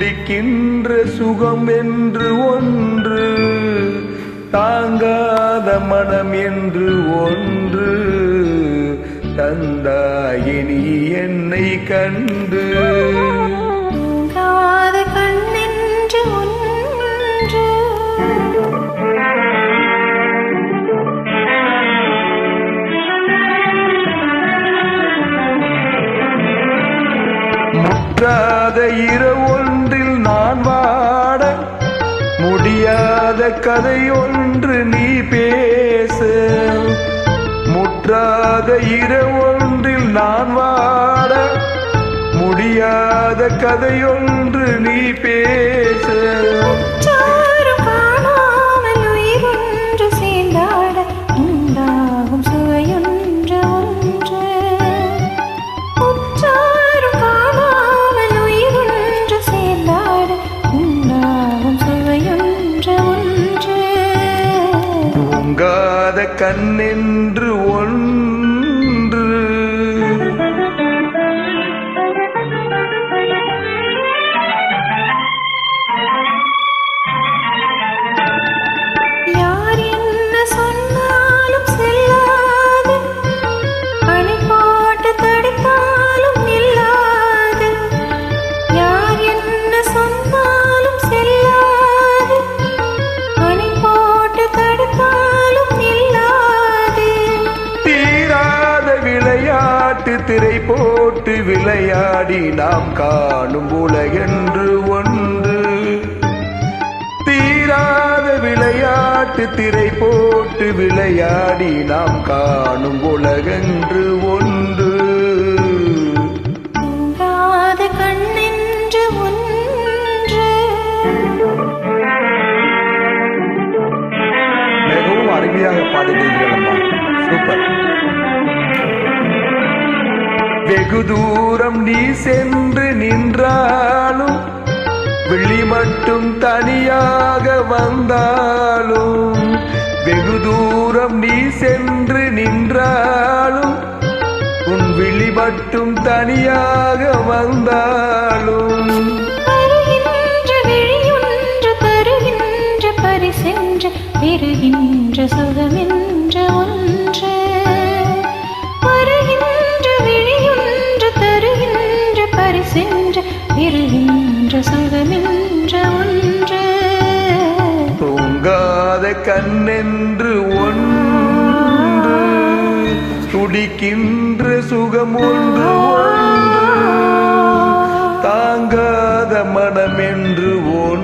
துடிக்கின்ற சுகம் என்று ஒன்று, தாங்காத மனம் என்று ஒன்று தந்தாயினி என்னை கண்டு. கண்ணென்று ஒன்று முற்றாத இரவொன்றில் நான் வாட, முடியாத கதை ஒன்று நீ பேச. முற்றாத இரவொன்றில் நான் வாட, முடியாத கதையொன்று நீ பேச. தூங்காத கண்ணென்று ஒன்று, யார் என்ன சொன்னாலும் செல்லாது, அணை போட்டு தடுத்தாலும் நில்லாது. யார் என்ன சொன்னாலும் செல்லாது, அணை போட்டு தடுத்தாலும் நில்லாது. தீராத விளையாட்டு திரை போட்டு விளையாடி நாம் காணும் உலகென்று ஒன்று. தீராத விளையாட்டு திரை போட்டு விளையாடி நாம் காணும் உலகென்று ஒன்று. தூங்காத கண்ணென்று ஒன்று. மிகவும் அருமையாக பாடுகிறீர்கள் அம்மா, சூப்பர். வெகு தூரம் நீ சென்று நின்றாலும், விழி மட்டும் தனியாக வந்தாலும். வெகு தூரம் நீ சென்று நின்றாலும், உன் விழி மட்டும் தனியாக வந்தாலும். வருகின்ற விழியொன்று தருகின்ற பரிசென்று பெறுகின்ற சுகமென்ற ஒன்று. வருகின்ற விழியொன்று தருகின்ற பரிசென்று பெறுகின்ற சுகமென்ற ஒன்று. தூங்காத கண்ணென்று ஒன்று, துடிக்கின்ற சுகம் ஒன்று ஒன்று, தாங்காத மனம் என்று ஒன்று.